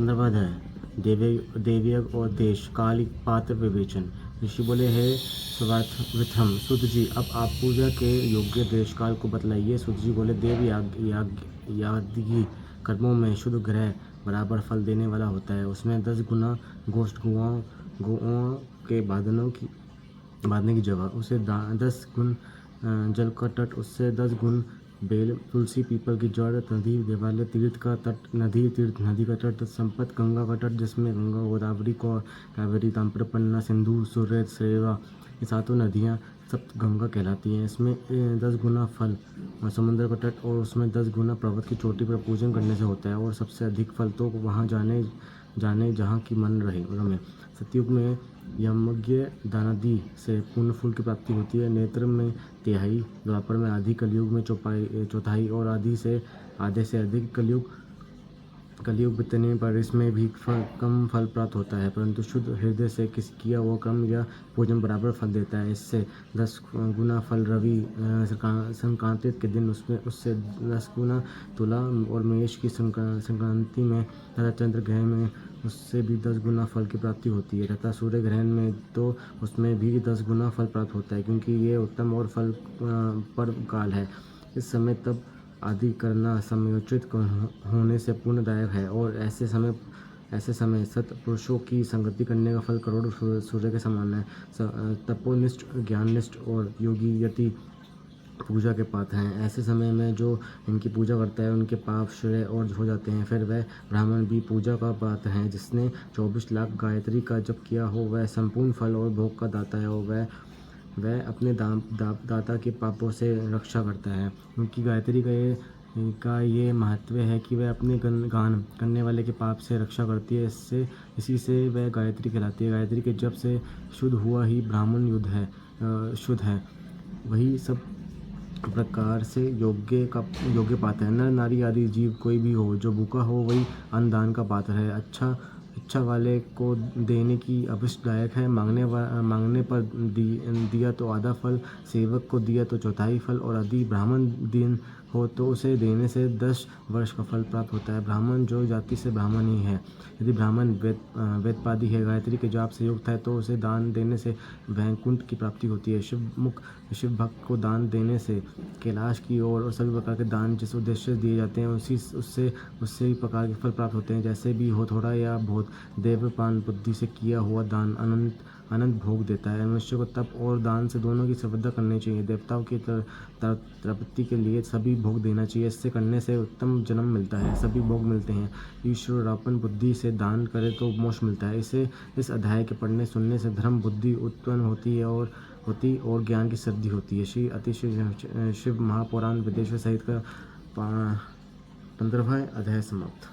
15वां अध्याय देवयज्ञ और देश काल पात्र विवेचन। ऋषि बोले, हे स्वार्थविथम सूत जी, अब आप पूजा के योग्य देश काल को बतलाइए। सूत जी बोले, देव यागी कर्मों में शुद्ध ग्रह बराबर फल देने वाला होता है। उसमें 10 गुना गोष्ठ गौओं के बांधने की जगह, उसे 10 गुण जल का तट, उससे 10 गुण बेल, तुलसी, पीपल की जड़, नदी, देवालय, तीर्थ का तट, नदी का तट, संपत, गंगा का तट, जिसमें गंगा, गोदावरी, कावेरी, ताम्रपन्ना, सिंधु, सुरेत, श्रेवा, ये सातों नदियाँ सब गंगा कहलाती हैं। इसमें 10 गुना फल समुद्र का तट, और उसमें 10 गुना पर्वत की चोटी पर पूजन करने से होता है। और सबसे अधिक फल तो वहाँ जाने जहाँ की मन रमे। सतयुग में यमज्ञ दानादि से पूर्ण फूल की प्राप्ति होती है। नेत्र में तिहाई, द्वापर में आधी, कलयुग में चौथाई, और आधे से अधिक। कलयुग बीतने पर इसमें भी कम फल प्राप्त होता है, परंतु शुद्ध हृदय से किया हुआ कर्म या भोजन बराबर फल देता है। इससे 10 गुना फल रवि संक्रांति के दिन, उससे 10 गुना तुला और मेष की संक्रांति में, तथा चंद्र ग्रहण में उससे भी 10 गुना फल की प्राप्ति होती है, तथा सूर्य ग्रहण में तो उसमें भी 10 गुना फल प्राप्त होता है, क्योंकि ये उत्तम और फल पर्व काल है। इस समय तब आदि करना समयोचित होने से पुण्यदायक है, और ऐसे समय सत्पुरुषों की संगति करने का फल करोड़ों सूर्य के समान है। तपोनिष्ठ, ज्ञाननिष्ठ और योगी यति पूजा के पात्र हैं। ऐसे समय में जो इनकी पूजा करता है, उनके पाप क्षय और हो जाते हैं। फिर वह ब्राह्मण भी पूजा का पात्र है। जिसने 24 लाख गायत्री का जप किया हो, वह संपूर्ण फल और भोग का दाता है, और वह अपने दाता के पापों से रक्षा करता है। उनकी गायत्री का ये महत्व है कि वह अपने गान करने वाले के पाप से रक्षा करती है। इसी से वह गायत्री कहलाती है। गायत्री के जप से शुद्ध हुआ ही ब्राह्मण शुद्ध है। वही सब प्रकार से योग्य पात्र है। नर नारी आदि जीव कोई भी हो, जो भूखा हो, वही अन्नदान का पात्र है। इच्छा वाले को देने की अभिष्टदायक है। मांगने पर दिया तो आधा फल, सेवक को दिया तो चौथाई फल, और यदि ब्राह्मण दिन हो तो उसे देने से 10 वर्ष का फल प्राप्त होता है। ब्राह्मण जो जाति से ब्राह्मण ही है। यदि ब्राह्मण वेदपादी है, गायत्री के जाप से युक्त है, तो उसे दान देने से वैकुंठ की प्राप्ति होती है। शिव भक्त को दान देने से कैलाश की ओर और सभी प्रकार के दान जिस उद्देश्य से दिए जाते हैं, उससे ही प्रकार के फल प्राप्त होते हैं। जैसे भी हो, थोड़ा या बहुत, देवपान बुद्धि से किया हुआ दान अनंत भोग देता है। मनुष्य को तप और दान से दोनों की श्रद्धा करनी चाहिए। देवताओं की तृप्ति के लिए सभी भोग देना चाहिए। इससे करने से उत्तम जन्म मिलता है, सभी भोग मिलते हैं। ईश्वरार्पण बुद्धि से दान करे तो मोक्ष मिलता है। इस अध्याय के पढ़ने सुनने से धर्म बुद्धि उत्पन्न होती है, और ज्ञान की सिद्धि होती है। श्री अतिशिव महापुराण विदेश सहित का 15वां अध्याय समाप्त।